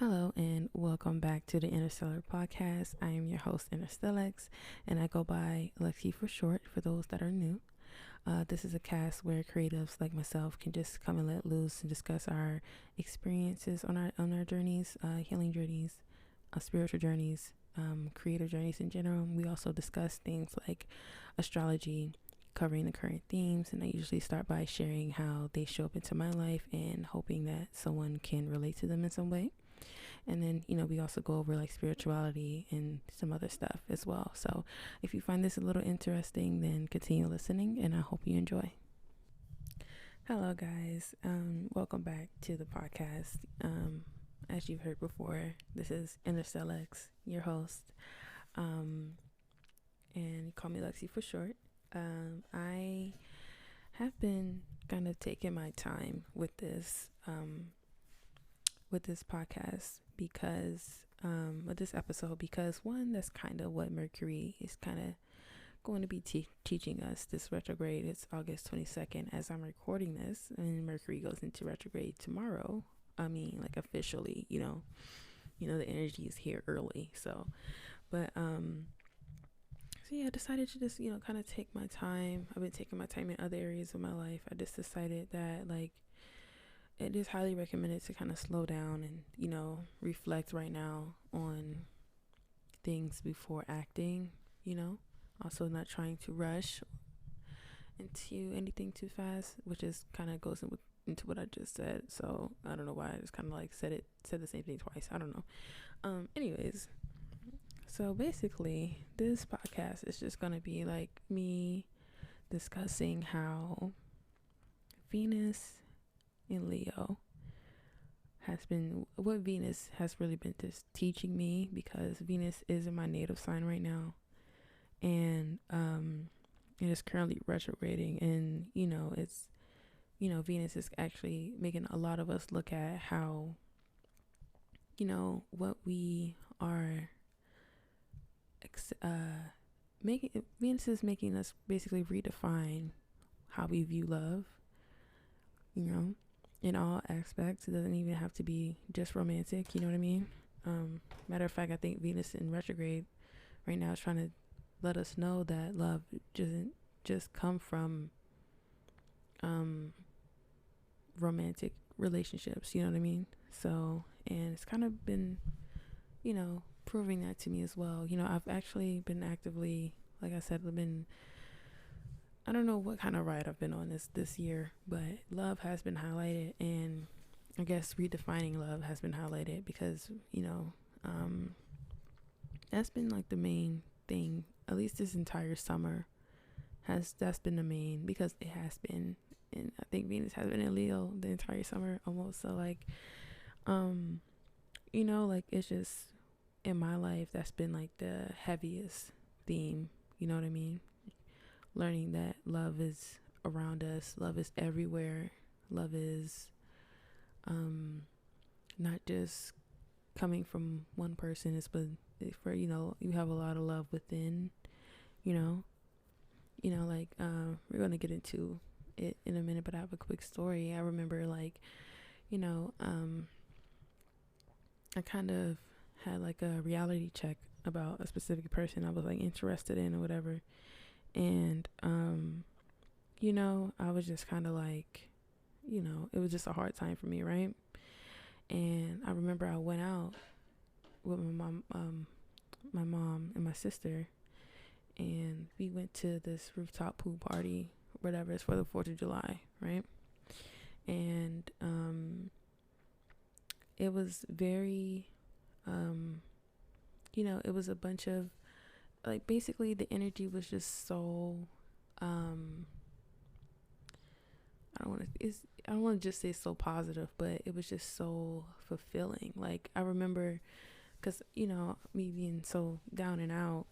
Hello and welcome back to the Interstellar Podcast. I am your host, Interstellar, and I go by Lexi for short for those that are new. This is a cast where creatives like myself can just come and let loose and discuss our experiences on our journeys, healing journeys, spiritual journeys, creative journeys in general. We also discuss things like astrology, covering the current themes, and I usually start by sharing how they show up into my life and hoping that someone can relate to them in some way. And then, we also go over like spirituality and some other stuff as well. So if you find this a little interesting, then continue listening and I hope you enjoy. Hello, guys. Welcome back to the podcast. As you've heard before, this is Interstellar, your host. And you call me Lexi for short. I have been kind of taking my time with this podcast because with this episode, because one, that's kind of what Mercury is kind of going to be teaching us. This retrograde, it's August 22nd as I'm recording this, and Mercury goes into retrograde tomorrow. I mean, like officially, the energy is here early. So yeah, I decided to just, kind of take my time. I've been taking my time in other areas of my life. I just decided that it is highly recommended to kind of slow down and, reflect right now on things before acting, also not trying to rush into anything too fast, which is kind of goes into what I just said. So I don't know why I just kind of said the same thing twice. I don't know. Anyways, so basically this podcast is just going to be like me discussing how Venus in Leo what Venus has really been just teaching me, because Venus is in my natal sign right now, and it is currently retrograding, and it's Venus is actually making a lot of us look at how what we are making. Venus is making us basically redefine how we view love, in all aspects. It doesn't even have to be just romantic, you know what I mean? Matter of fact, I think Venus in retrograde right now is trying to let us know that love doesn't just come from romantic relationships, you know what I mean? So, and it's kind of been, proving that to me as well. I've actually been actively, like I said, I don't know what kind of ride I've been on this year, but love has been highlighted, and I guess redefining love has been highlighted because, that's been like the main thing, at least this entire summer that's been the main, because it has been, and I think Venus has been in Leo the entire summer almost. So it's just in my life, that's been like the heaviest theme, you know what I mean? Learning that love is around us, love is everywhere, love is not just coming from one person. It's but for you have a lot of love within, we're gonna get into it in a minute, but I have a quick story. I remember I kind of had like a reality check about a specific person I was interested in or whatever. And, I was just kind of it was just a hard time for me, right? And I remember I went out with my mom and my sister, and we went to this rooftop pool party, whatever. It's for the 4th of July, right? And, it was very, it was a bunch of, basically the energy was just so I don't want to just say so positive, but it was just so fulfilling. I remember, because me being so down and out,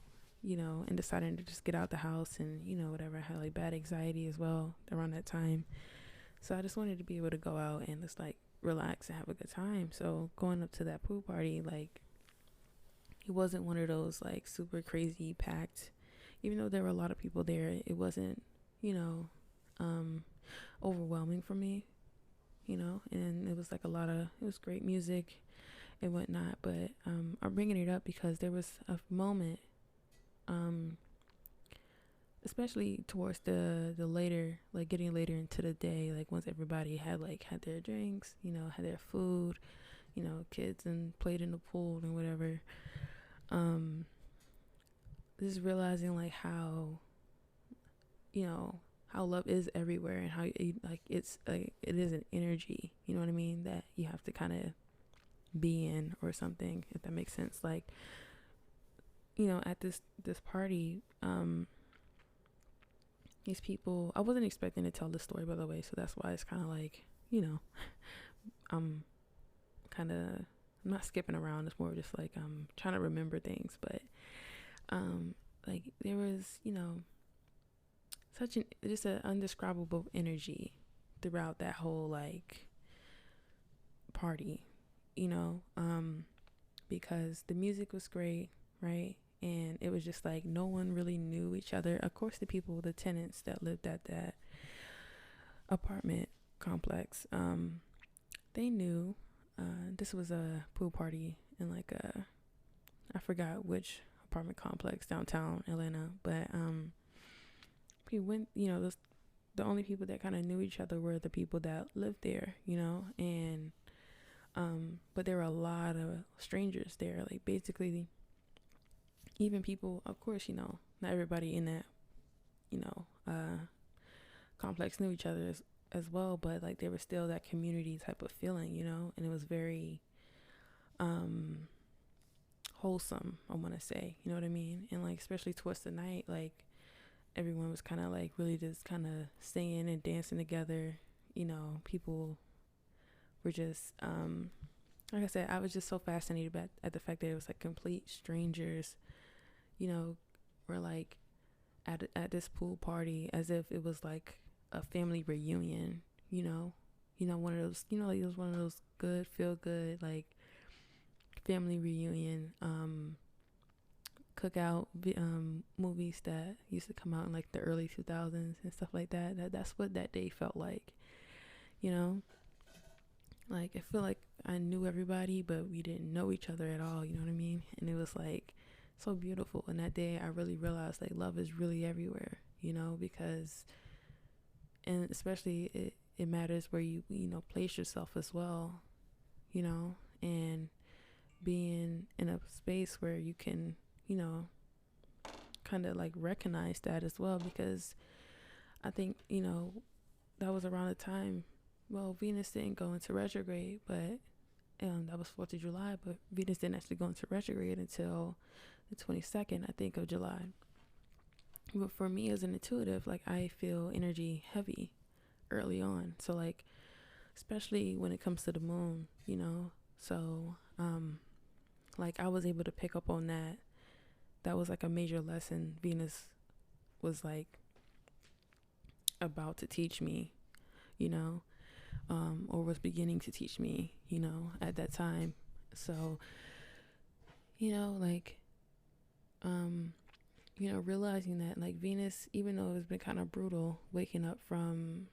and deciding to just get out the house, and whatever, I had bad anxiety as well around that time. So I just wanted to be able to go out and just relax and have a good time. So going up to that pool party, it wasn't one of those super crazy packed, even though there were a lot of people there. It wasn't overwhelming for me, and it was it was great music, and whatnot. But I'm bringing it up because there was a moment, especially towards the later, like getting later into the day, like once everybody had their drinks, had their food, kids and played in the pool and whatever. Just realizing like how love is everywhere, and how it's like it is an energy, you know what I mean, that you have to kind of be in or something, if that makes sense. Like, at this party, these people, I wasn't expecting to tell this story, by the way, so that's why it's kind of like, I'm not skipping around. It's more just like I'm trying to remember things. But like there was such an indescribable energy throughout that whole like party, because the music was great, right? And it was just like no one really knew each other. Of course, the tenants that lived at that apartment complex, they knew. This was a pool party in like I forgot which apartment complex downtown Atlanta, but we went, the only people that kind of knew each other were the people that lived there, and but there were a lot of strangers there, like basically even people, of course, not everybody in that complex knew each other as well, but like there was still that community type of feeling, and it was very wholesome, I want to say, you know what I mean? And like especially towards the night, like everyone was kind of like really just kind of singing and dancing together. People were just like I said, I was just so fascinated at the fact that it was like complete strangers, were like at this pool party, as if it was like a family reunion, one of those, like it was one of those good, feel good, like family reunion cookout movies that used to come out in like the early 2000s and stuff like that. That's what that day felt like, like I feel like I knew everybody, but we didn't know each other at all, you know what I mean? And it was like so beautiful. And that day I really realized like love is really everywhere, because, and especially it matters where you place yourself as well, and being in a space where you can kind of like recognize that as well, because I think that was around the time, well, Venus didn't go into retrograde, but that was 4th of July, but Venus didn't actually go into retrograde until the 22nd, I think, of July. But for me as an intuitive, like I feel energy heavy early on, so like especially when it comes to the moon, so like I was able to pick up on that was like a major lesson Venus was like about to teach me, or was beginning to teach me, at that time. So, like, realizing that like Venus, even though it's been kind of brutal, waking up from,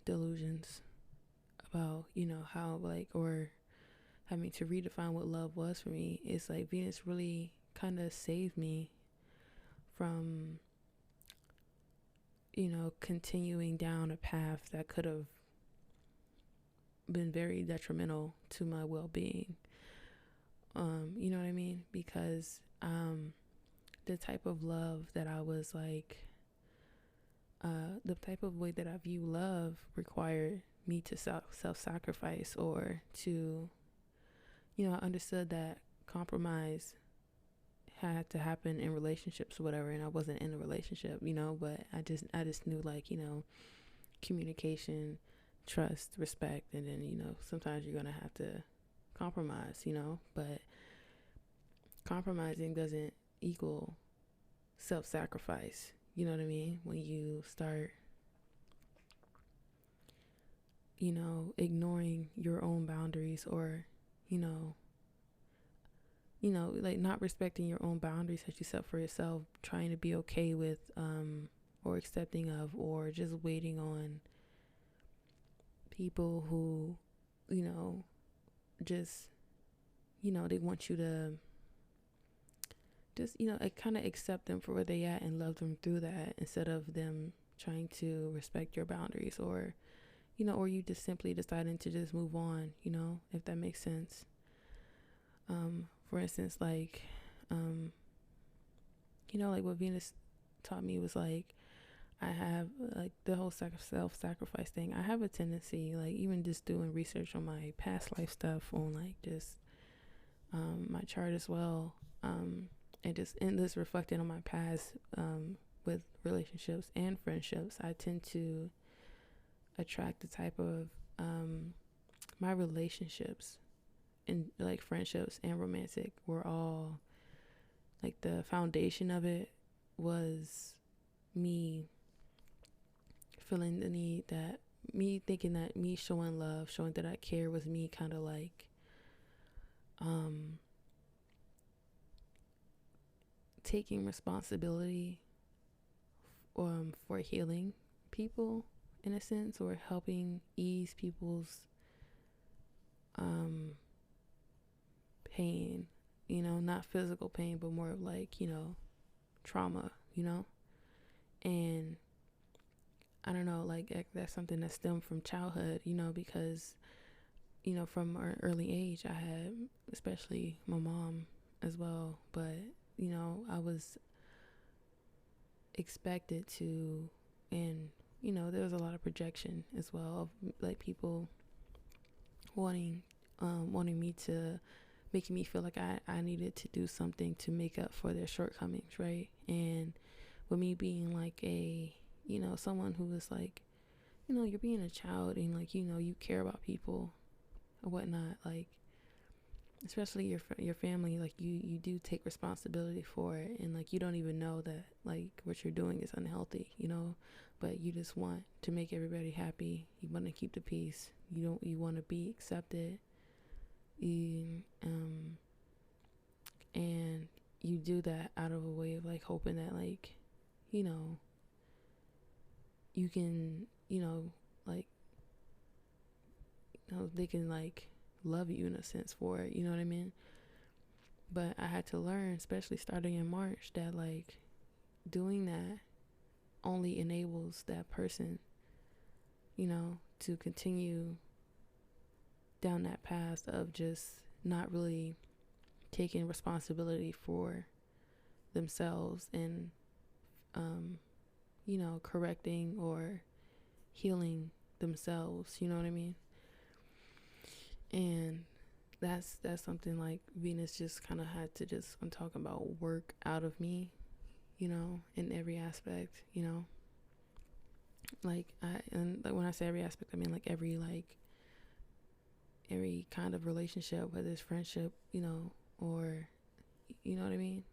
delusions about, how like, or having to redefine what love was for me, it's like Venus really kind of saved me from continuing down a path that could have been very detrimental to my well-being. You know what I mean? Because the type of love that I was like, the type of way that I view love required me to self-sacrifice, or to, I understood that compromise had to happen in relationships or whatever, and I wasn't in a relationship, but I just knew like, communication, trust, respect, and then, sometimes you're gonna have to compromise, but compromising doesn't equal self-sacrifice, you know what I mean? When you start, ignoring your own boundaries, or, like not respecting your own boundaries that you set for yourself, trying to be okay with, or accepting of, or just waiting on people who, just, they want you to just, kind of accept them for where they at and love them through that, instead of them trying to respect your boundaries, or, or you just simply deciding to just move on, if that makes sense. For instance, like, like what Venus taught me was like, I have like the whole self-sacrifice thing. I have a tendency, like even just doing research on my past life stuff, on like just my chart as well, and just in this reflecting on my past, with relationships and friendships, I tend to attract the type of my relationships and like friendships and romantic were all like, the foundation of it was me feeling the need, that me thinking that me showing love, showing that I care, was me kind of like taking responsibility for healing people, in a sense, or helping ease people's pain, not physical pain, but more of like, trauma, and I don't know, like that's something that stemmed from childhood, because, from an early age, I had, especially my mom as well, but, I was expected to, and, there was a lot of projection as well of like people wanting me to, making me feel like I needed to do something to make up for their shortcomings, right? And with me being like a, someone who was like, you're being a child, and like, you care about people and whatnot, like, especially your family, like you do take responsibility for it, and like you don't even know that like what you're doing is unhealthy, but you just want to make everybody happy. You want to keep the peace. You want to be accepted. And you do that out of a way of like hoping that like, you can, like, they can like love you in a sense for it, you know what I mean? But I had to learn, especially starting in March, that like doing that only enables that person, to continue down that path of just not really taking responsibility for themselves and correcting or healing themselves, you know what I mean? And that's something like Venus just kind of had to just, I'm talking about, work out of me, in every aspect, like and like when I say every aspect, I mean like every kind of relationship, whether it's friendship, or, you know what I mean?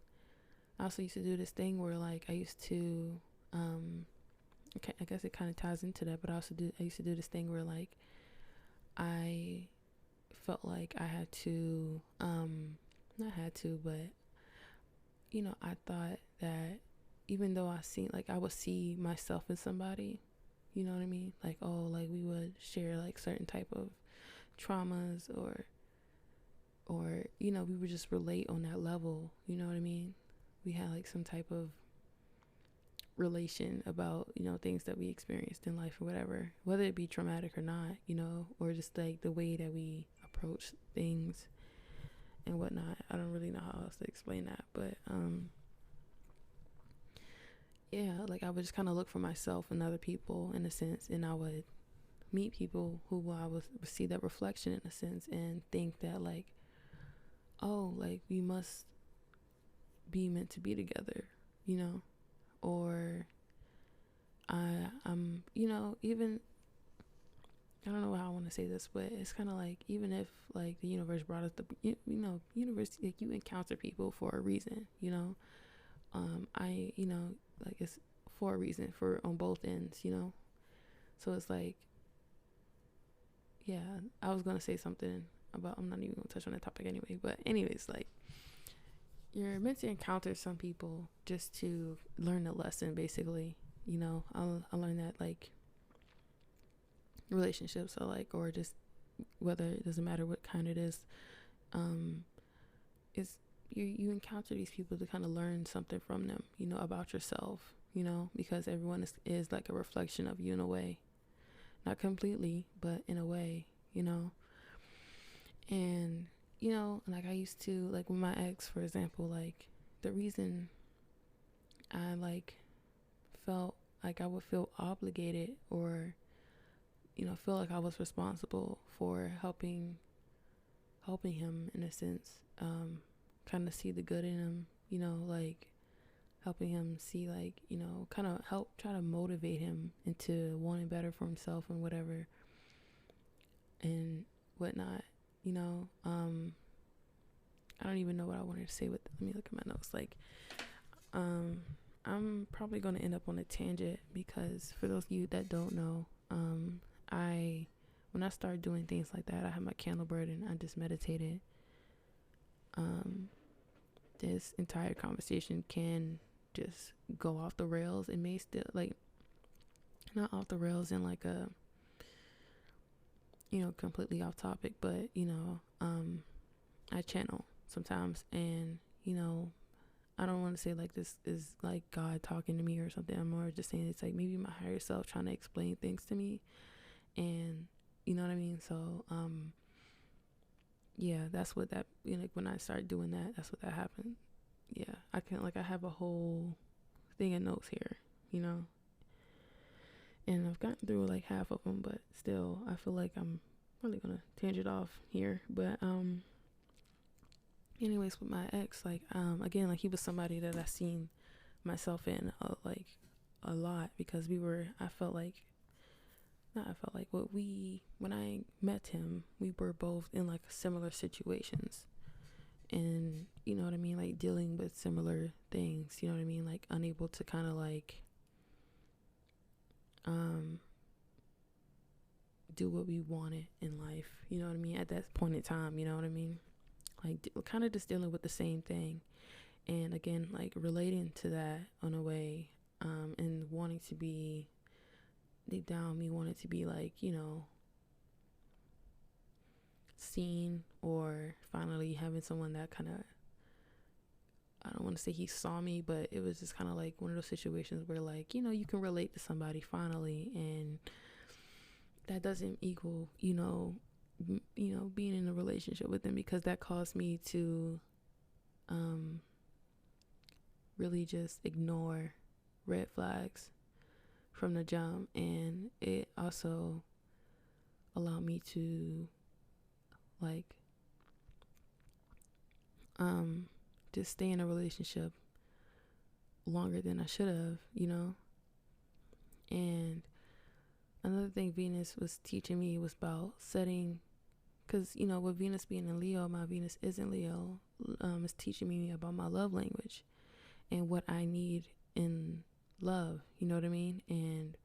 I also used to do this thing where like I used to, I guess it kind of ties into that, but I used to do this thing where like I felt like I had to, not had to, but, I thought that even though I would see myself in somebody, you know what I mean? Like, oh, like we would share like certain type of traumas, or, we would just relate on that level, you know what I mean? We had like some type of relation about, things that we experienced in life or whatever, whether it be traumatic or not, or just like the way that we approach things and whatnot. I don't really know how else to explain that, but yeah, like I would just kind of look for myself in other people in a sense, and I would meet people who I would see that reflection in a sense, and think that like, oh, like we must be meant to be together, or I'm, even, I don't know how I want to say this, but it's kind of like, even if like the universe brought us universe, like you encounter people for a reason, like it's for a reason, for on both ends, so it's like, yeah, I was going to say something about, I'm not even going to touch on that topic anyway, but anyways, like, you're meant to encounter some people just to learn a lesson, basically, I learned that like relationships are like, or just whether it doesn't matter what kind it is, is you encounter these people to kind of learn something from them, about yourself, because everyone is like a reflection of you in a way, not completely, but in a way, and like I used to, like with my ex, for example, like the reason I like felt like I would feel obligated or feel like I was responsible for helping him in a sense, kind of see the good in him, like helping him see, like, kind of help try to motivate him into wanting better for himself and whatever and whatnot, I don't even know what I wanted to say let me look at my notes. Like, I'm probably going to end up on a tangent because for those of you that don't know, when I started doing things like that, I had my candle burning, I just meditated. This entire conversation can just go off the rails. It may still, like, not off the rails in like a, completely off topic, but, I channel sometimes, and, I don't want to say like this is like God talking to me or something. I'm more just saying it's like maybe my higher self trying to explain things to me, and you know what I mean? So, yeah, that's what that, like when I started doing that, that's what that happened. Yeah, I have a whole thing of notes here, and I've gotten through like half of them, but still, I feel like I'm really gonna tangent off here. But anyways, with my ex, like again, like he was somebody that I seen myself in like a lot, because I felt like when I met him, we were both in like similar situations, and you know what I mean, like dealing with similar things, you know what I mean, like unable to kind of like do what we wanted in life, you know what I mean, at that point in time, you know what I mean, like kind of just dealing with the same thing, and again, like relating to that in a way, and wanting to be, deep down me wanted to be like, seen, or finally having someone that kind of, I don't want to say he saw me, but it was just kind of like one of those situations where like, you can relate to somebody finally, and that doesn't equal, being in a relationship with them, because that caused me to really just ignore red flags from the jump, and it also allowed me to like just stay in a relationship longer than I should have, and another thing Venus was teaching me was about setting, because with Venus being in Leo, my Venus isn't Leo, is teaching me about my love language and what I need in love, you know what I mean, and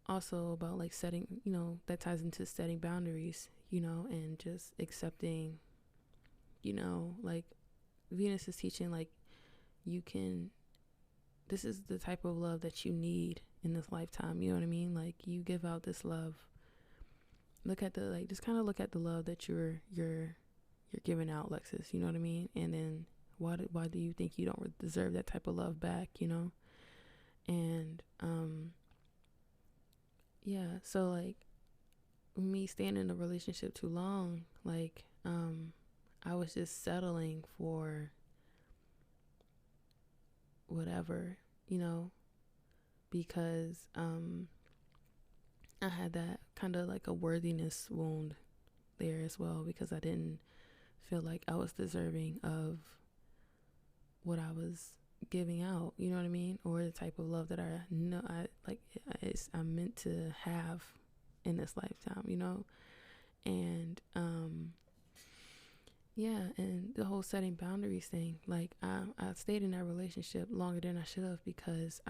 also about like setting, that ties into setting boundaries, and just accepting, like Venus is teaching like this is the type of love that you need in this lifetime, you know what I mean, like you give out this love, just kind of look at the love that you're giving out, Lexus, you know what I mean, and then why do you think you don't deserve that type of love back, and yeah, so like me staying in a relationship too long, like I was just settling for whatever, because I had that kind of like a worthiness wound there as well, because I didn't feel like I was deserving of what I was giving out, you know what I mean, or the type of love that I know I'm meant to have in this lifetime, and yeah, and the whole setting boundaries thing, like I stayed in that relationship longer than I should have, because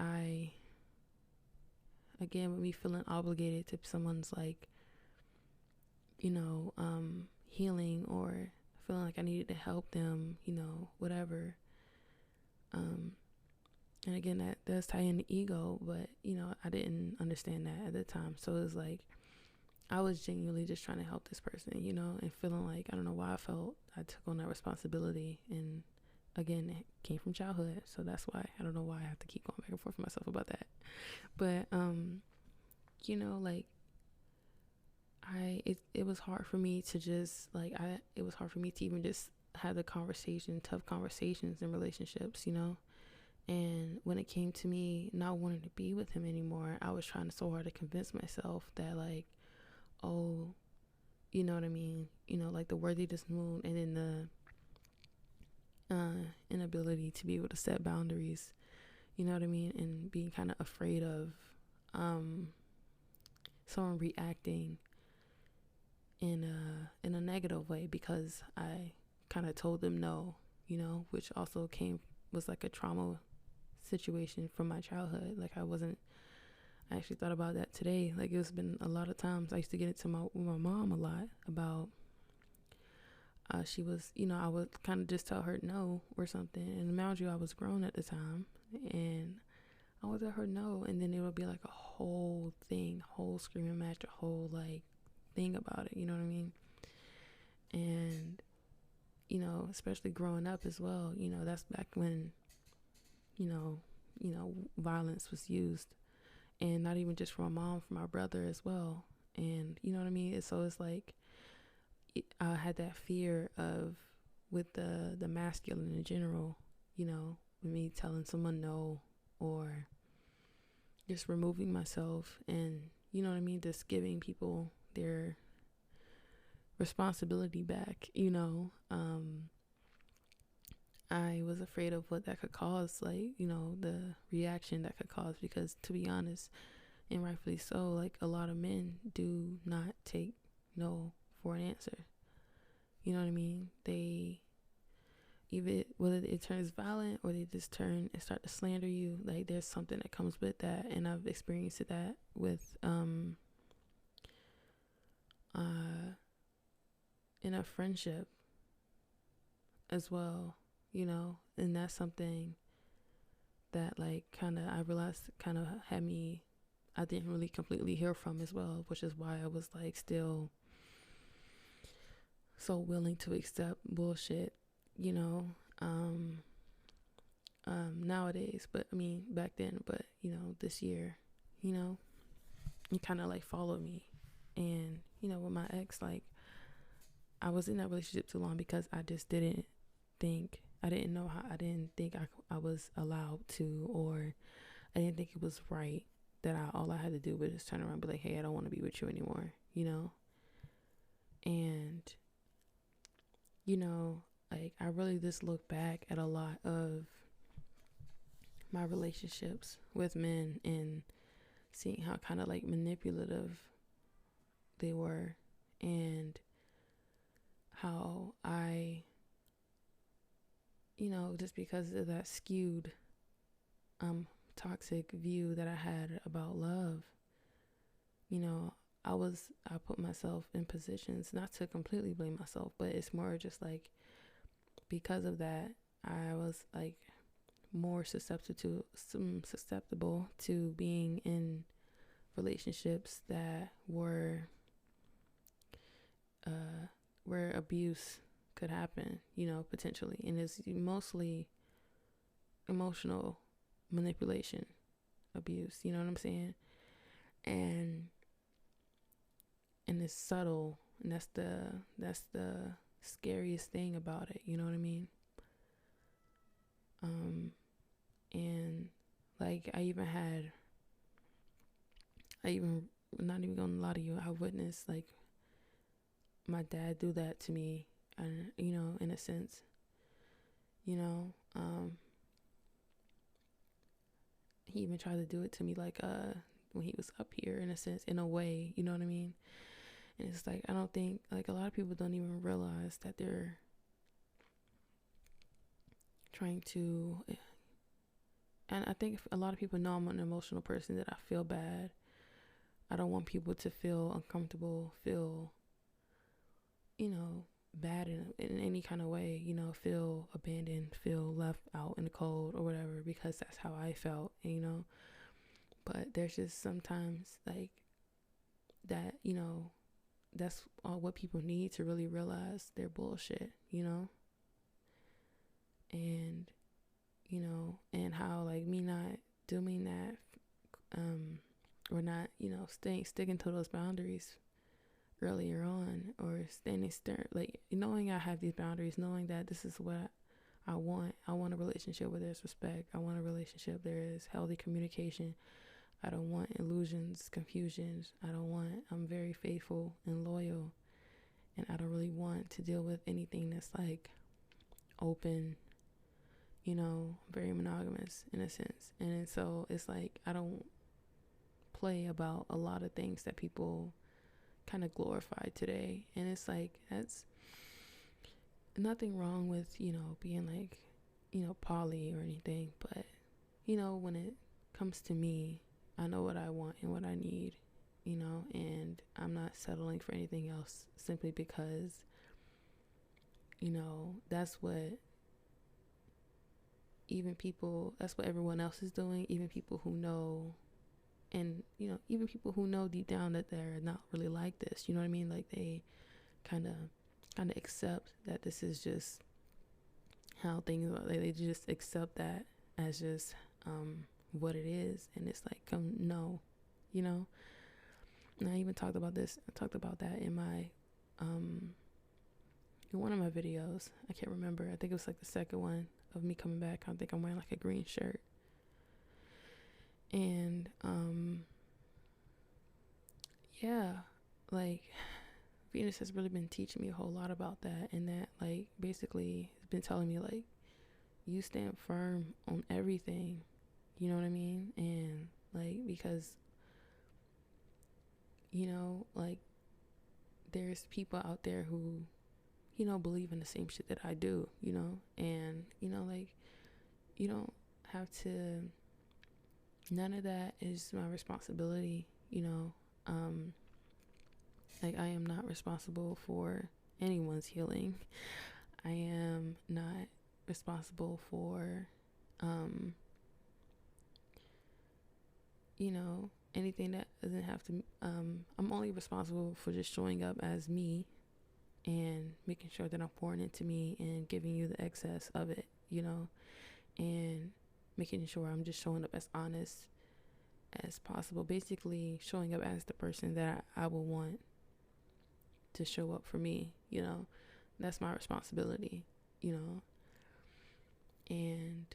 again, with me feeling obligated to someone's like, healing, or feeling like I needed to help them, whatever. And again, that does tie into ego, but I didn't understand that at the time. So it was like I was genuinely just trying to help this person, and feeling like, I don't know why I felt I took on that responsibility. And again, it came from childhood. So that's why I don't know why I have to keep going back and forth with myself about that. But, like, it was hard for me to just it was hard for me to even just have the tough conversations in relationships, and when it came to me not wanting to be with him anymore, I was trying so hard to convince myself that, like, oh, you know what I mean, like the worthiness moon, and then the inability to be able to set boundaries, you know what I mean, and being kind of afraid of someone reacting in a negative way because I kind of told them no, which also was like a trauma situation from my childhood. Like, I actually thought about that today. Like, it's been a lot of times I used to get into with my mom a lot about she was, I would kind of just tell her no or something, and mind you, I was grown at the time, and I would tell her no, and then it would be like a whole screaming match, a whole like thing about it, you know what I mean? And especially growing up as well, that's back when violence was used, and not even just from my mom, from my brother as well. And you know what I mean? So it's like I had that fear of, with the masculine in general, with me telling someone no, or just removing myself, and you know what I mean, just giving people their responsibility back. I was afraid of what that could cause, like, the reaction that could cause, because to be honest, and rightfully so, like, a lot of men do not take no for an answer. You know what I mean? They either, whether it turns violent or they just turn and start to slander you, like, there's something that comes with that. And I've experienced that with in a friendship as well, and that's something that, like, kind of I realized kind of had me, I didn't really completely heal from as well, which is why I was like still so willing to accept bullshit, nowadays. But I mean, back then, but this year, it kind of like followed me. And with my ex, like, I was in that relationship too long because I just didn't think, I didn't know how, I didn't think I was allowed to, or I didn't think it was right that all I had to do was just turn around and be like, hey, I don't want to be with you anymore, and like, I really just look back at a lot of my relationships with men and seeing how kind of like manipulative they were, and how I, just because of that skewed toxic view that I had about love, I put myself in positions, not to completely blame myself, but it's more just like, because of that, I was like more susceptible to being in relationships that were where abuse could happen, potentially. And it's mostly emotional manipulation, abuse, you know what I'm saying? And it's subtle, and that's the scariest thing about it, you know what I mean? And like, not even gonna lie to you, I witnessed like my dad do that to me, and in a sense, he even tried to do it to me, like when he was up here, in a sense, in a way, you know what I mean? And it's like, I don't think, like, a lot of people don't even realize that they're trying to, and I think if a lot of people know I'm an emotional person, that I feel bad. I don't want people to feel uncomfortable, feel, bad in any kind of way, feel abandoned, feel left out in the cold or whatever, because that's how I felt, but there's just sometimes, like, that, that's all what people need to really realize their bullshit, and, and how like me not doing that, or not, sticking to those boundaries earlier on, or standing stern, like knowing I have these boundaries, knowing that this is what I want. I want a relationship where there's respect. I want a relationship there is healthy communication. I don't want illusions, confusions. I'm very faithful and loyal, and I don't really want to deal with anything that's like open, very monogamous in a sense. And so it's like I don't play about a lot of things that people kind of glorify today. And it's like, that's nothing wrong with, being like, poly or anything. But, when it comes to me, I know what I want and what I need, and I'm not settling for anything else simply because, that's what that's what everyone else is doing, even people who know. And, even people who know deep down that they're not really like this, you know what I mean? Like they kind of accept that this is just how things are. They just accept that as just what it is. And it's like, no, And I even talked about this. I talked about that in my in one of my videos. I can't remember. I think it was like the second one of me coming back. I think I'm wearing like a green shirt. And yeah, like Venus has really been teaching me a whole lot about that, and that like basically it's been telling me like you stand firm on everything, you know what I mean? And like because like there's people out there who believe in the same shit that I do, and like you don't have to. None of that is my responsibility, like I am not responsible for anyone's healing. I am not responsible for, anything that doesn't have to, I'm only responsible for just showing up as me and making sure that I'm pouring into me and giving you the excess of it, and making sure I'm just showing up as honest as possible. Basically showing up as the person that I will want to show up for me, That's my responsibility, And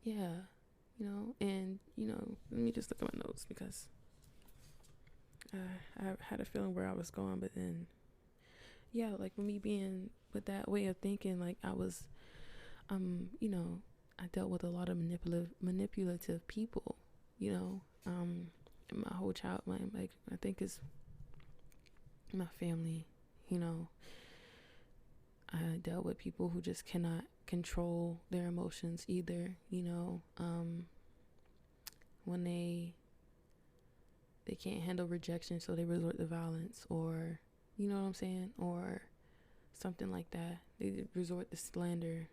yeah, and let me just look at my notes because I had a feeling where I was going, but then yeah, like with me being with that way of thinking, like I was I dealt with a lot of manipulative people, my whole like I think it's my family, I dealt with people who just cannot control their emotions either, when they can't handle rejection, so they resort to violence, or you know what I'm saying, or something like that. They resort to slander,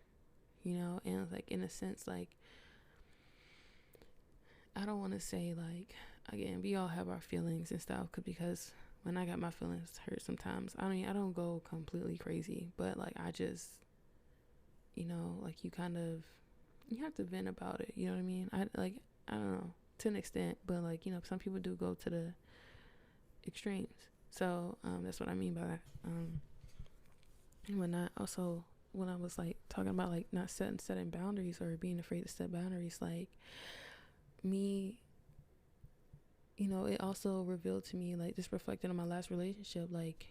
and like in a sense, like I don't want to say like, again, we all have our feelings and stuff, because when I got my feelings hurt sometimes, I don't go completely crazy, but like I just, like you have to vent about it, you know what I mean? I don't know, to an extent, but like, some people do go to the extremes. So that's what I mean by that. And when I was like talking about like not setting boundaries or being afraid to set boundaries, like me, it also revealed to me, like just reflecting on my last relationship, like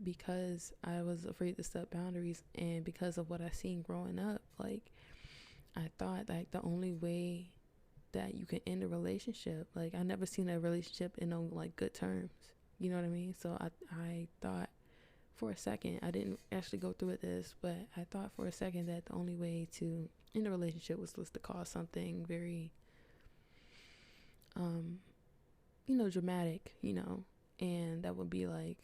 because I was afraid to set boundaries and because of what I seen growing up, like I thought like the only way that you can end a relationship, like I never seen a relationship in on like good terms, you know what I mean? So I thought for a second, I didn't actually go through with this, but I thought for a second that the only way to end a relationship was to cause something very dramatic, and that would be like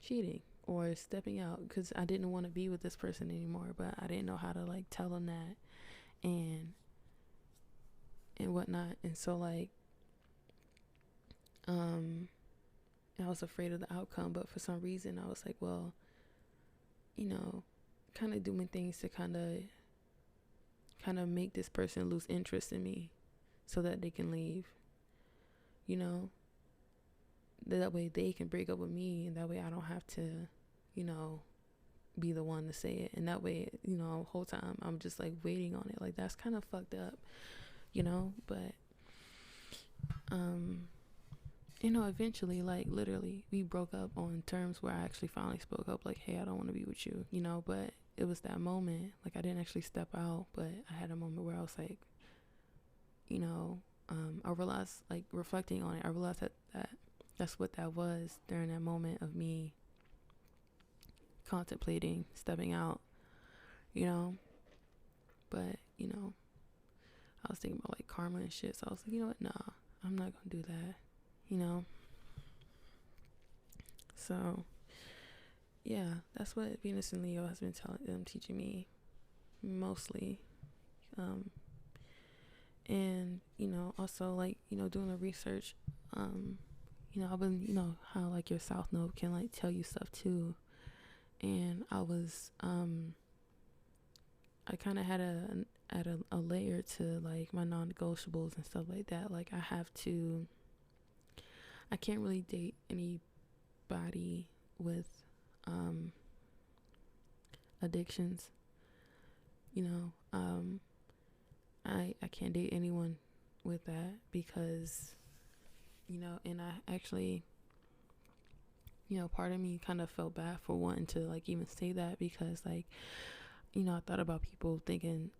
cheating or stepping out, because I didn't want to be with this person anymore, but I didn't know how to like tell them that and whatnot. And so like And I was afraid of the outcome, but for some reason I was like, well, kind of doing things to kind of make this person lose interest in me so that they can leave, that way they can break up with me, and that way I don't have to, be the one to say it. And that way, the whole time I'm just like waiting on it. Like, that's kind of fucked up, but eventually, like, literally we broke up on terms where I actually finally spoke up, like, hey, I don't want to be with you, but it was that moment, like, I didn't actually step out, but I had a moment where I was like, I realized, like, reflecting on it, I realized that's what that was during that moment of me contemplating stepping out, but I was thinking about like karma and shit, so I was like, you know what, nah, I'm not gonna do that, so yeah, that's what Venus and Leo has been teaching me mostly, and also, like, doing the research, I've been, how like your south node can like tell you stuff too. And I was I kind of had a layer to like my non-negotiables and stuff like that. Like, I can't really date anybody with addictions, I can't date anyone with that because, and I actually, part of me kind of felt bad for wanting to like even say that, because like, I thought about people thinking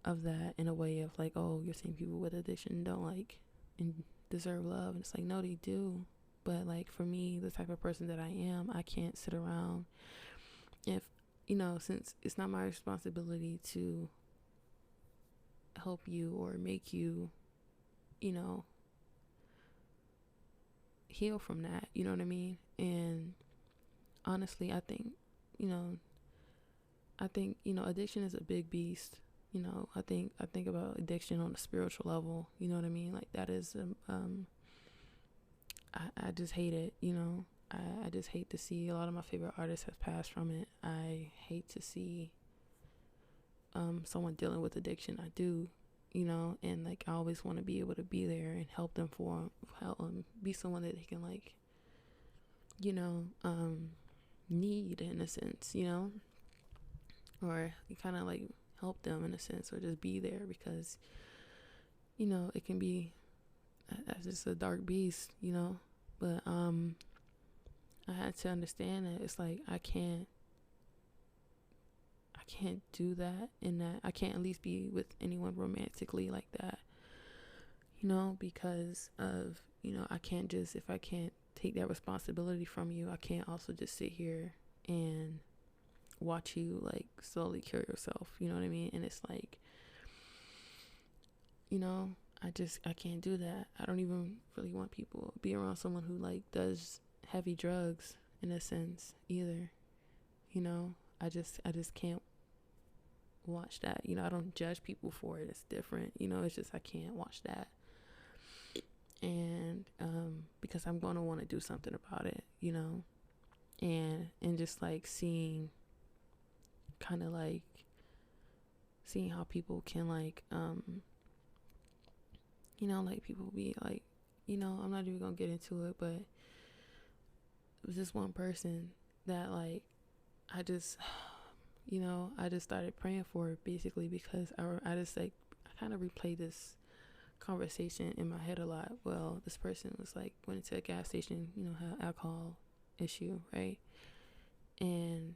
of that in a way of like, oh, you're saying people with addiction don't like and deserve love. And it's like, no, they do. But like, for me, the type of person that I am, I can't sit around if, since it's not my responsibility to help you or make you, heal from that, you know what I mean? And honestly, I think, addiction is a big beast. I think about addiction on a spiritual level, you know what I mean? Like, that is, I just hate it, I just hate to see a lot of my favorite artists have passed from it. I hate to see someone dealing with addiction. I do, and like, I always want to be able to be there and help them be someone that they can like, need in a sense, or kind of like help them in a sense, or just be there, because it can be just a dark beast, but I had to understand that it's like I can't do that, and that I can't at least be with anyone romantically like that, because of, I can't just, if I can't take that responsibility from you, I can't also just sit here and watch you like slowly kill yourself, you know what I mean? And it's like, I can't do that. I don't even really want people be around someone who like does heavy drugs in a sense either, I just can't watch that. I don't judge people for it, it's different, it's just I can't watch that. And because I'm going to want to do something about it, and just like seeing how people can like like people be like, I'm not even gonna get into it, but it was this one person that like I just started praying for, basically, because I just like, I kind of replay this conversation in my head a lot. Well, this person was like, went into a gas station, had alcohol issue, right? And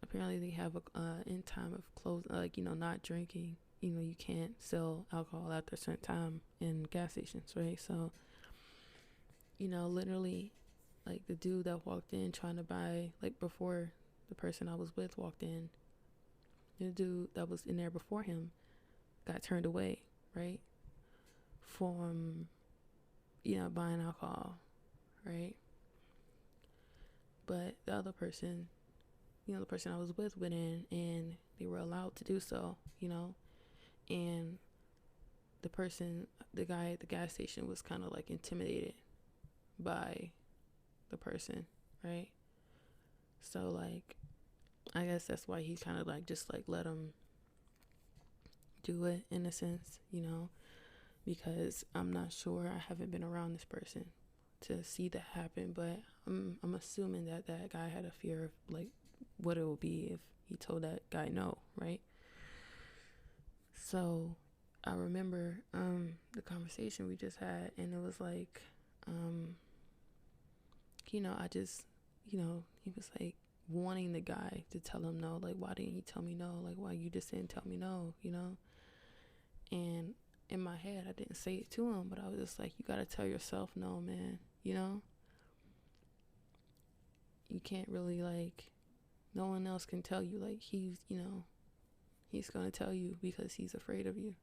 apparently they have in time of close, like, not drinking, you can't sell alcohol after a certain time in gas stations, right? So literally, like, the dude that walked in trying to buy, like, before the person I was with walked in, the dude that was in there before him got turned away, right, from buying alcohol, right? But the other person, the person I was with, went in and they were allowed to do so, and the guy at the gas station was kind of like intimidated by the person, right? So like, I guess that's why he kind of like just like let him do it in a sense, because I'm not sure. I haven't been around this person to see that happen, but I'm assuming that that guy had a fear of like what it would be if he told that guy no, right? So I remember the conversation we just had, and it was like, I just, he was like wanting the guy to tell him no, like, why didn't you tell me no? Like, why you just didn't tell me no, And in my head, I didn't say it to him, but I was just like, you got to tell yourself no, man, You can't really, like, no one else can tell you, like, he's going to tell you because he's afraid of you.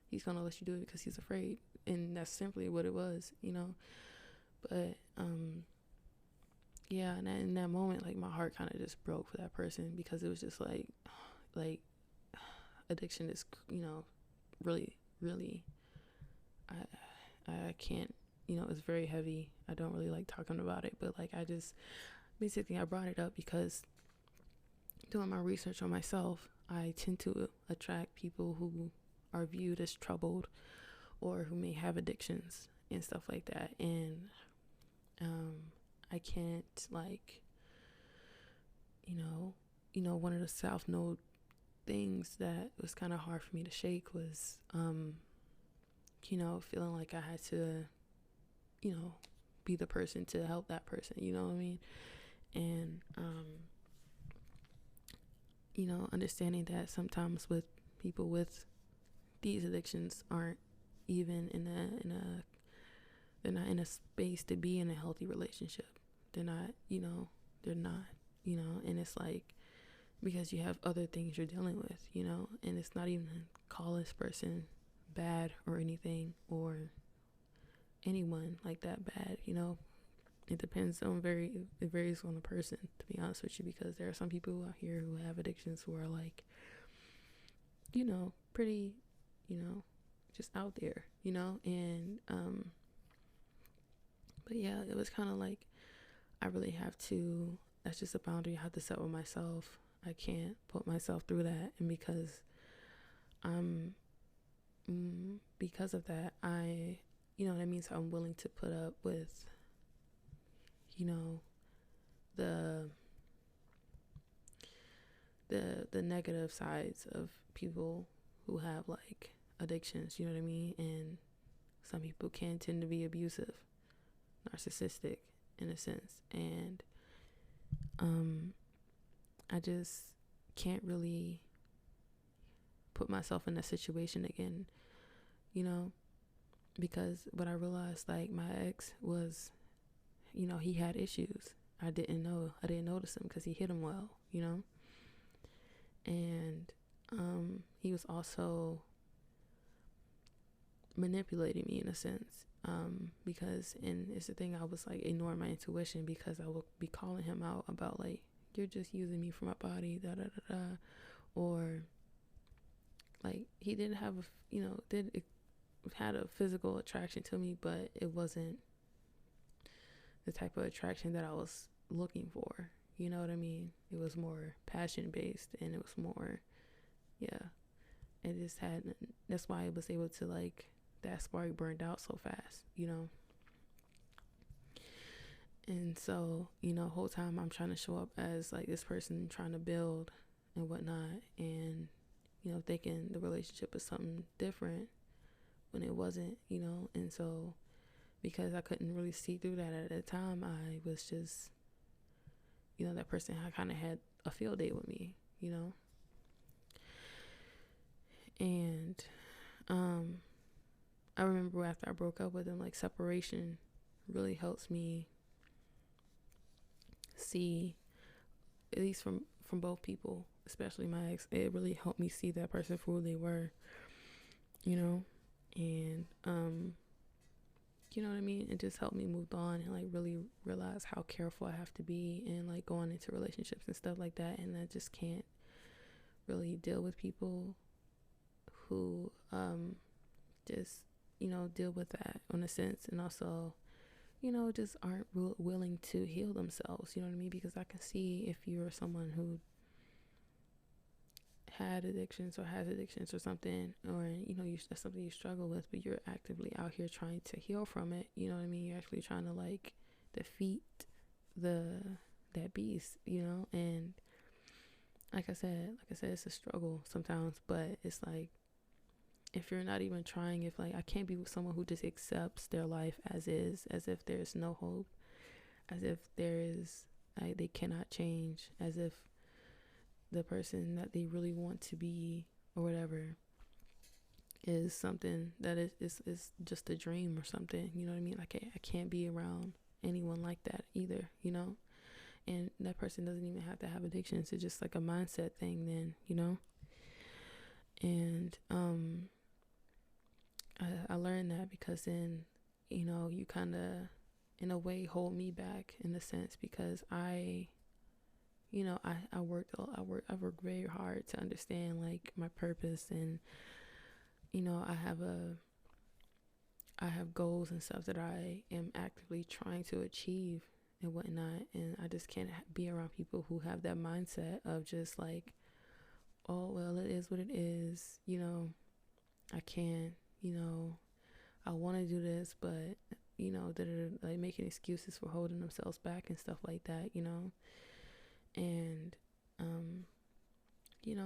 He's going to let you do it because he's afraid. And that's simply what it was, But, yeah, and in that moment, like, my heart kind of just broke for that person, because it was just like addiction is, really, really, I can't, it's very heavy. I don't really like talking about it, but like, I brought it up because doing my research on myself, I tend to attract people who are viewed as troubled or who may have addictions and stuff like that. And I can't, like, one of the South Node things that was kind of hard for me to shake was, feeling like I had to, be the person to help that person, you know what I mean? And, understanding that sometimes with people with these addictions aren't even they're not in a space to be in a healthy relationship. They're not, and it's like, because you have other things you're dealing with, and it's not even call this person bad or anything, or anyone like that bad, It depends on it varies on the person, to be honest with you, because there are some people out here who have addictions who are like, pretty, just out there, and, but yeah, it was kind of like, that's just a boundary I have to set with myself. I can't put myself through that. And because of that, that means I'm willing to put up with, the negative sides of people who have like addictions, you know what I mean? And some people can tend to be abusive, narcissistic in a sense. And I just can't really put myself in that situation again, because what I realized, like, my ex was, he had issues. I didn't notice him because he hid them well, and he was also manipulating me in a sense, because, and it's the thing, I was like ignoring my intuition, because I would be calling him out about like, you're just using me for my body, da da da da, or like, he didn't have had a physical attraction to me, but it wasn't the type of attraction that I was looking for, you know what I mean? It was more passion based, and it was more, yeah, that's why I was able to, like, that spark burned out so fast, and so, whole time I'm trying to show up as like this person trying to build and whatnot, and thinking the relationship is something different when it wasn't, and so, because I couldn't really see through that at the time, I was just, that person kind of had a field day with me, and I remember after I broke up with him, like, separation really helps me see, at least from both people, especially my ex, it really helped me see that person for who they were, and you know what I mean? It just helped me move on and like really realize how careful I have to be, and like going into relationships and stuff like that. And I just can't really deal with people who just, deal with that in a sense. And also, just aren't willing to heal themselves, you know what I mean? Because I can see if you're someone who had addictions or has addictions or something, or, that's something you struggle with, but you're actively out here trying to heal from it, you know what I mean? You're actually trying to like defeat that beast, and like I said, it's a struggle sometimes, but it's like, if you're not even trying, if like, I can't be with someone who just accepts their life as is, as if there's no hope, as if they cannot change, as if the person that they really want to be or whatever is something that is just a dream or something, you know what I mean? Like, I can't be around anyone like that either, and that person doesn't even have to have addictions. It's just like a mindset thing then, and I learned that because then, you kind of, in a way, hold me back in a sense, because I worked very hard to understand like my purpose, and I have goals and stuff that I am actively trying to achieve and whatnot, and I just can't be around people who have that mindset of just like, oh well, it is what it is, I can't, I want to do this, but like making excuses for holding themselves back and stuff like that, and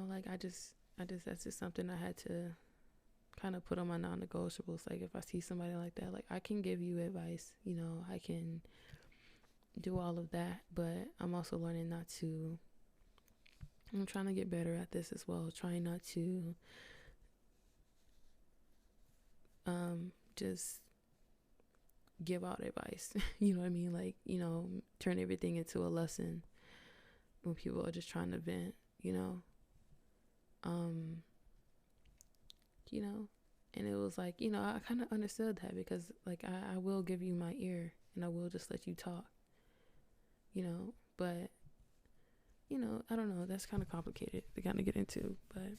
like I just that's just something I had to kind of put on my non-negotiables. Like, if I see somebody like that, like, I can give you advice, I can do all of that, but I'm also learning not to. I'm trying to get better at this as well, trying not to just give out advice. You know what I mean? Like, turn everything into a lesson when people are just trying to vent, and it was like, I kind of understood that, because like, I will give you my ear and I will just let you talk, but I don't know, that's kind of complicated to kind of get into, but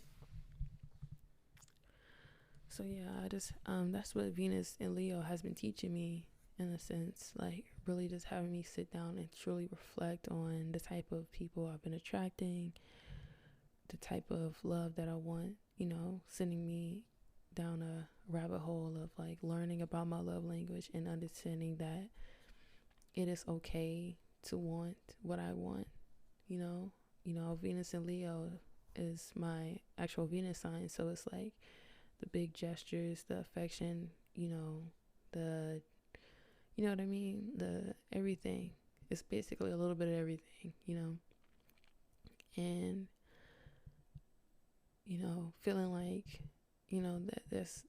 so yeah, I just that's what Venus and Leo has been teaching me, in a sense, like really just having me sit down and truly reflect on the type of people I've been attracting, the type of love that I want, sending me down a rabbit hole of like learning about my love language and understanding that it is okay to want what I want, Venus and Leo is my actual Venus sign, so it's like the big gestures, the affection, the, what I mean, the everything. It's basically a little bit of everything, and feeling like,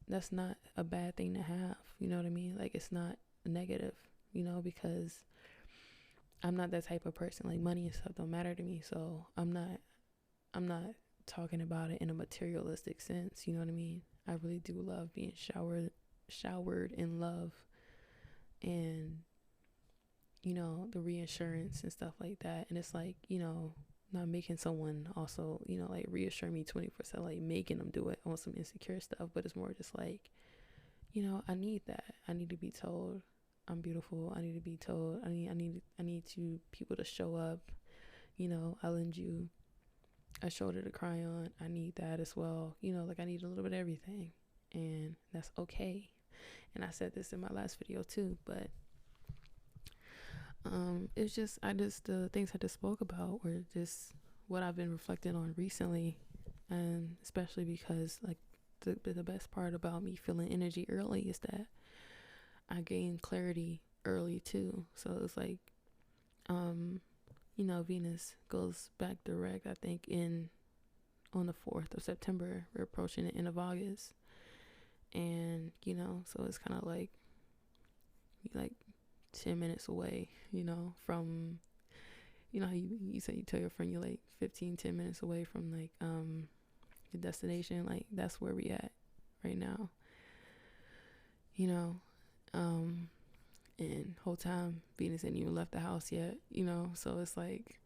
that's not a bad thing to have, you know what I mean? Like, it's not negative, because I'm not that type of person. Like, money and stuff don't matter to me, so I'm not talking about it in a materialistic sense, you know what I mean? I really do love being showered in love, and the reassurance and stuff like that. And it's like, not making someone also, like reassure me 24/7, like making them do it on some insecure stuff, but it's more just like, I need that. I need to be told I'm beautiful. I need to be told I need to people to show up. I lend you a shoulder to cry on. I need that as well. Like, I need a little bit of everything, and that's okay. And I said this in my last video too, but it's just, the things I just spoke about were just what I've been reflecting on recently, and especially because like the best part about me feeling energy early is that I gained clarity early too. So it's like, Venus goes back direct, I think, on the 4th of September. We're approaching the end of August, and so it's kind of like 10 minutes away, from, how you say you tell your friend you're like 10 minutes away from like your destination. Like, that's where we at right now, and whole time Venus ain't even left the house yet, so it's like,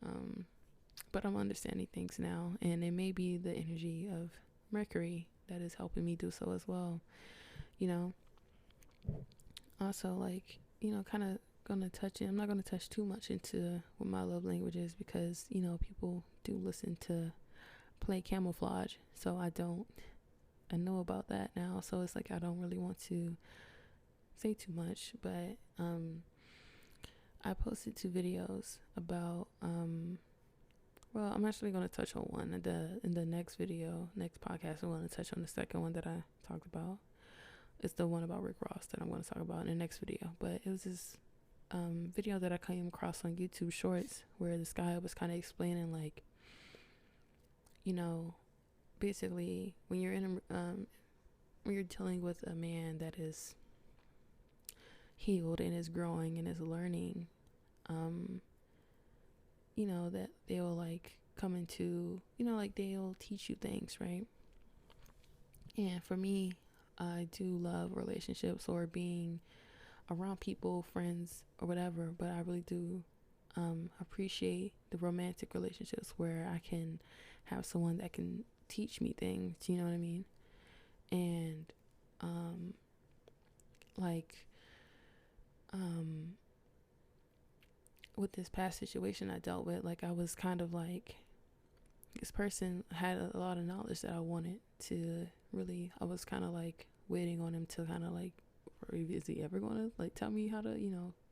but I'm understanding things now, and it may be the energy of Mercury that is helping me do so as well, you know. Also, like, kind of gonna touch it. I'm not gonna touch too much into what my love language is because, people do listen to play camouflage. So I know about that now. So it's like I don't really want to say too much, but I posted 2 videos about well, I'm actually going to touch on one in the next podcast. I'm going to touch on the second one that I talked about. It's the one about Rick Ross that I'm going to talk about in the next video. But it was this video that I came across on YouTube Shorts where this guy was kind of explaining, like, basically when you're when you're dealing with a man that is healed and is growing and is learning, that they'll like come into, like they'll teach you things, right? And for me, I do love relationships or being around people, friends or whatever, but I really do appreciate the romantic relationships where I can have someone that can teach me things, you know what I mean? And with this past situation I dealt with, like, I was kind of like, this person had a lot of knowledge that I wanted to really, I was kind of like waiting on him to kind of like, or is he ever going to like tell me how to,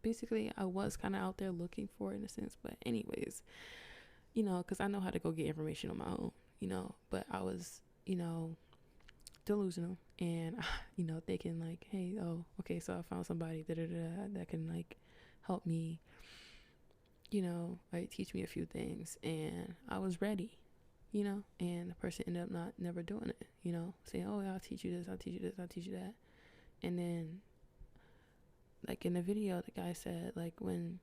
basically I was kind of out there looking for it in a sense. But anyways, because I know how to go get information on my own, but I was, delusional and, thinking like, hey, oh, okay, so I found somebody that can like help me, like teach me a few things, and I was ready, and the person ended up never doing it, saying, oh, I'll teach you this, I'll teach you this, I'll teach you that. And then, like in the video, the guy said, like, when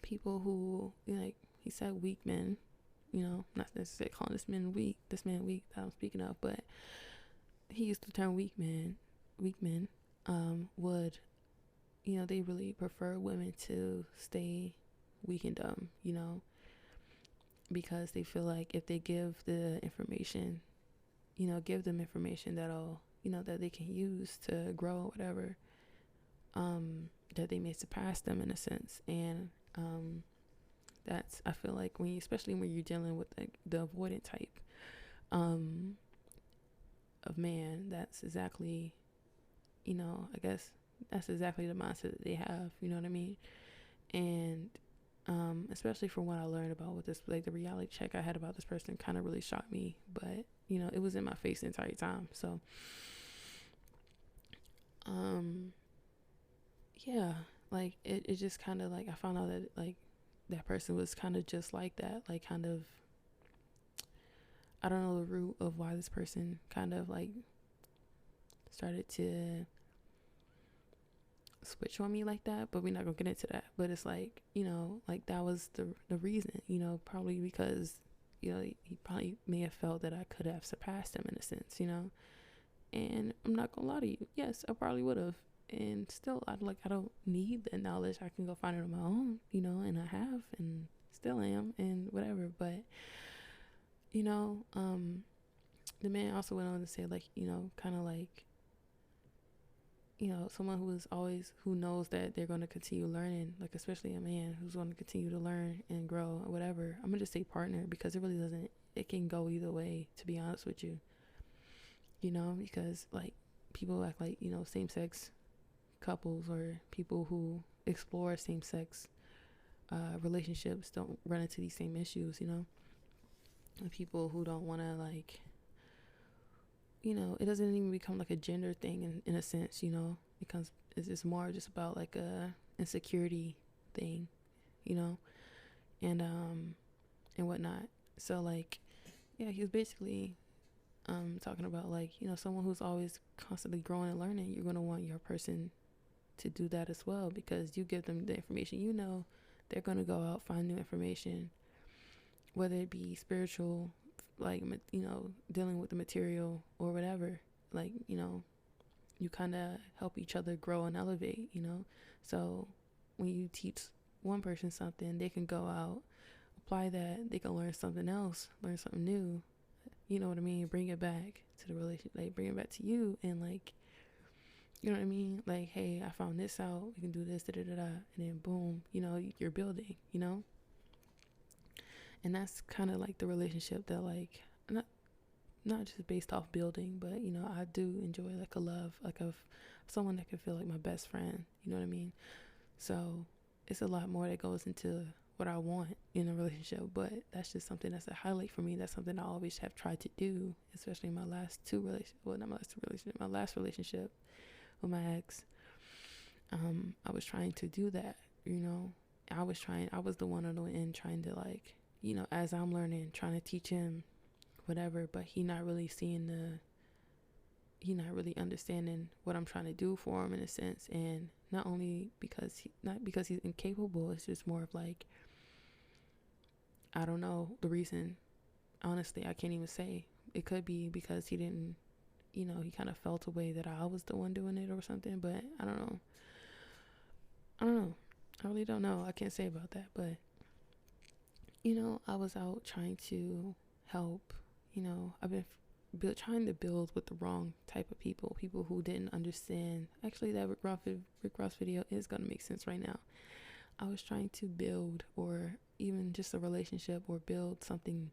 people who, like, he said weak men, not necessarily calling this man weak that I'm speaking of, but he used the term weak men, would, they really prefer women to stay weak and dumb, because they feel like if they give the information, give them information that'll, that they can use to grow or whatever, that they may surpass them in a sense. And that's, I feel like especially when you're dealing with the avoidant type of man, that's exactly, I guess that's exactly the mindset that they have, you know what I mean? And especially from what I learned about with this, like the reality check I had about this person kind of really shocked me, but it was in my face the entire time. So yeah, like it just kind of like I found out that like that person was kind of just like that, like kind of, I don't know the root of why this person kind of like started to switch on me like that, but we're not gonna get into that. But it's like, like that was the reason, probably because, he probably may have felt that I could have surpassed him in a sense, and I'm not gonna lie to you, yes, I probably would have. And still, I don't need the knowledge. I can go find it on my own, and I have, and still am, and whatever. But, the man also went on to say, like, kind of like, someone who knows that they're going to continue learning, like, especially a man who's going to continue to learn and grow or whatever. I'm going to just say partner, because it can go either way, to be honest with you, because, like, people act like, same-sex couples or people who explore same-sex relationships don't run into these same issues, and people who don't want to, like, it doesn't even become like a gender thing in a sense, because it's just more just about like a insecurity thing, and whatnot. So like, yeah, he was basically talking about like, someone who's always constantly growing and learning, you're going to want your person to do that as well, because you give them the information, they're going to go out, find new information, whether it be spiritual, like, dealing with the material or whatever, like, you kind of help each other grow and elevate, so when you teach one person something, they can go out, apply that, they can learn something else, learn something new, you know what I mean, bring it back to the relation, like bring it back to you, and like, you know what I mean, like, hey, I found this out, we can do this, da da da da, and then boom, you know, you're building, you know. And that's kind of like the relationship that, like, not just based off building, but you know, I do enjoy like a love, like of someone that can feel like my best friend, you know what I mean. So it's a lot more that goes into what I want in a relationship, but that's just something that's a highlight for me. That's something I always have tried to do, especially in my last two relationships. Well, not my last two relationships, my last relationship with my ex. I was trying to do that, you know. I was the one on the end trying to, like, you know, as I'm learning, trying to teach him whatever, but he not really understanding what I'm trying to do for him in a sense. And not only not because he's incapable, it's just more of like, I don't know the reason. Honestly, I can't even say. It could be because he didn't, you know, he kind of felt a way that I was the one doing it or something, but I don't know. I really don't know. I can't say about that, but you know, I was out trying to help. You know, I've been trying to build with the wrong type of people who didn't understand. Actually, that Rick Ross video is gonna make sense right now. I was trying to build, or even just a relationship, or build something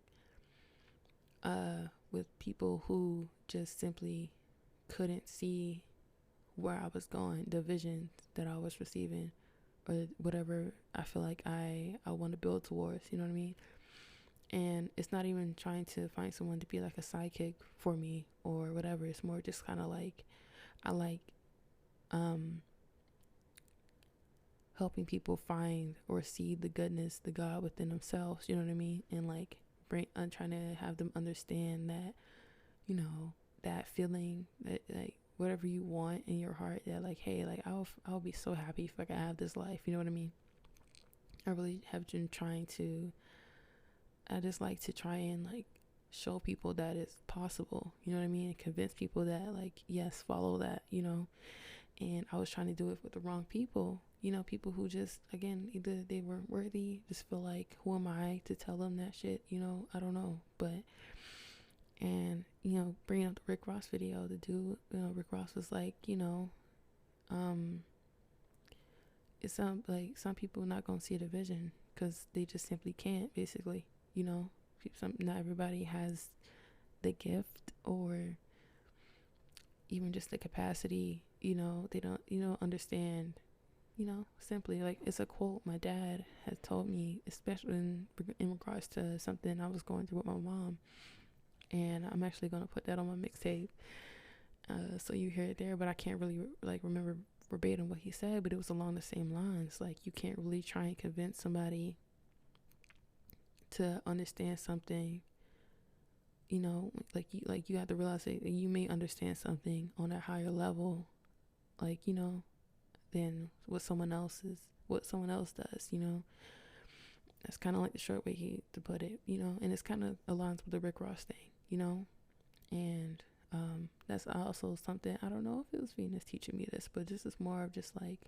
with people who just simply couldn't see where I was going, the vision that I was receiving, or whatever I feel like I want to build towards, you know what I mean? And it's not even trying to find someone to be like a sidekick for me or whatever. It's more just kind of like, I like helping people find or see the goodness, the God within themselves, you know what I mean? And like I'm trying to have them understand that, you know, that feeling that, like, whatever you want in your heart, that like, hey, like I'll be so happy if I can have this life, you know what I mean? I really have been I just like to try and like show people that it's possible, you know what I mean? And convince people that, like, yes, follow that, you know. And I was trying to do it with the wrong people, you know, people who just, again, either they weren't worthy, just feel like, who am I to tell them that shit, you know? I don't know. But, and, you know, bringing up the Rick Ross video, the dude, you know, Rick Ross was like, you know, it's some people not gonna see the vision because they just simply can't, basically, you know. Not everybody has the gift or even just the capacity, you know. They don't, you know, understand, you know. Simply, like, it's a quote my dad has told me, especially in regards to something I was going through with my mom, and I'm actually gonna put that on my mixtape, so you hear it there. But I can't really like remember verbatim what he said, but it was along the same lines. Like, you can't really try and convince somebody to understand something, you know. Like you have to realize that you may understand something on a higher level, like, you know, than what someone else does, you know. That's kind of like the short way to put it, you know. And it's kind of aligns with the Rick Ross thing, you know. And that's also something, I don't know if it was Venus teaching me this, but this is more of just like,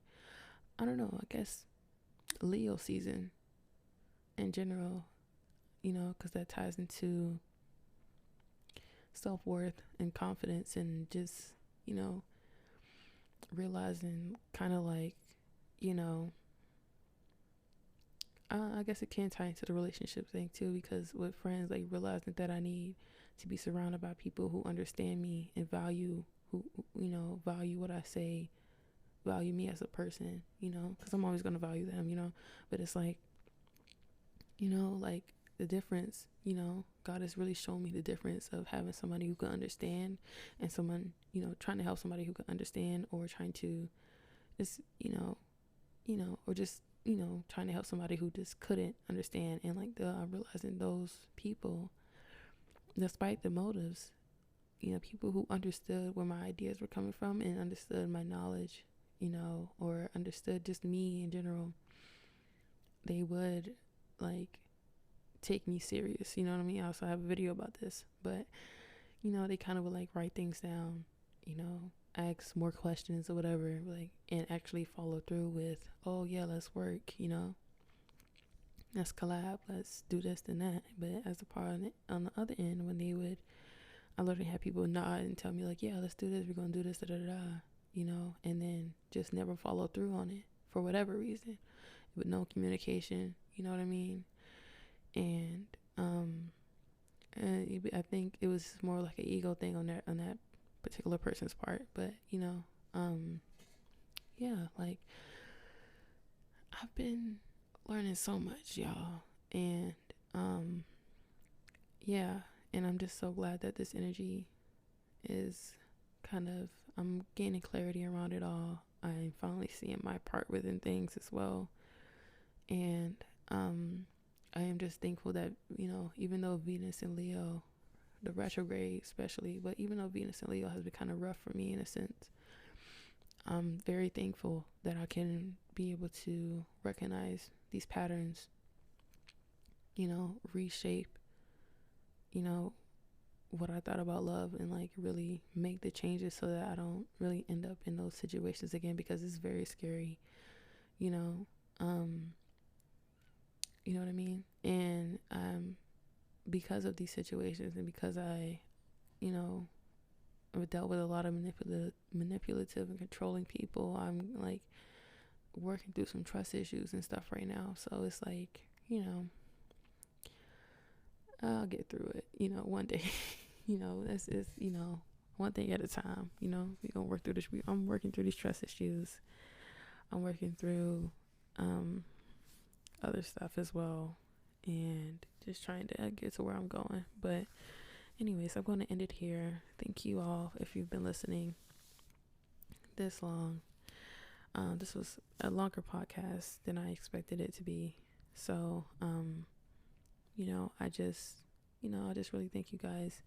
I don't know, I guess Leo season in general, you know, because that ties into self-worth and confidence, and just, you know, realizing kind of like, you know, I guess it can tie into the relationship thing too, because with friends, like, realizing that I need to be surrounded by people who understand me and value, who, you know, value what I say, value me as a person, you know, because I'm always going to value them, you know. But it's like, you know, like, the difference, you know, God has really shown me the difference of having somebody who can understand, and someone, you know, trying to help somebody who can understand, or trying to just, or just, you know, trying to help somebody who just couldn't understand. And like, realizing those people, despite the motives, you know, people who understood where my ideas were coming from and understood my knowledge, you know, or understood just me in general, they would like take me serious, you know what I mean? I also have a video about this, but, you know, they kind of would like write things down, you know, ask more questions or whatever, like, and actually follow through with, oh yeah, let's work, you know. let's collab, let's do this and that. But as a part on the other end, when I literally had people nod and tell me like, yeah, let's do this, we're gonna do this, da da da, and then just never follow through on it for whatever reason, with no communication. You know what I mean? And I think it was more like an ego thing on that particular person's part. But yeah, like I've been learning so much, y'all, and yeah, and I'm just so glad that this energy is I'm gaining clarity around it all. I'm finally seeing my part within things as well, and I am just thankful that even though Venus and Leo, the retrograde especially, but even though Venus and Leo has been kind of rough for me in a sense, I'm very thankful that I can be able to recognize these patterns, reshape, what I thought about love, and like really make the changes so that I don't really end up in those situations again, because it's very scary, you know what I mean? And because of these situations, and because I've dealt with a lot of manipulative and controlling people, I'm like working through some trust issues and stuff right now. So it's like, I'll get through it, one day. That's just, one thing at a time. We're gonna work through this. I'm working through these trust issues. I'm working through other stuff as well, and just trying to get to where I'm going. But anyways, I'm going to end it here. Thank you all if you've been listening this long. This was a longer podcast than I expected it to be. So, I just really thank you guys.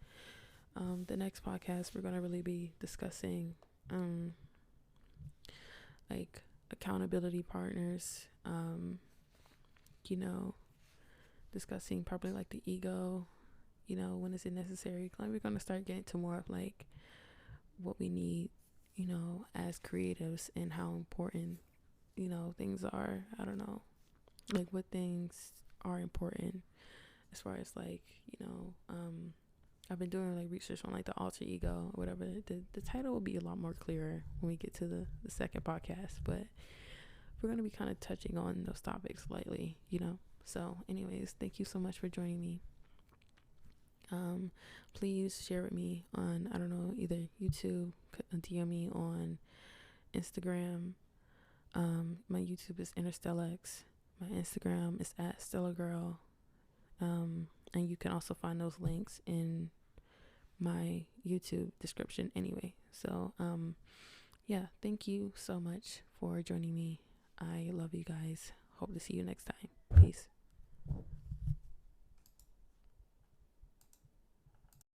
The next podcast, we're going to really be discussing, like accountability partners, discussing probably like the ego, when is it necessary? Like we're going to start getting to more of like what we need, as creatives, and how important, things are. I don't know, like what things are important as far as like, I've been doing like research on like the alter ego or whatever. The title will be a lot more clearer when we get to the second podcast, but we're going to be kind of touching on those topics lightly, So anyways, thank you so much for joining me. Please share with me on, I don't know, either YouTube, DM me on Instagram. My YouTube is Interstellar. My Instagram is @StellarGirl. And you can also find those links in my YouTube description anyway. So, yeah, thank you so much for joining me. I love you guys. Hope to see you next time. Peace.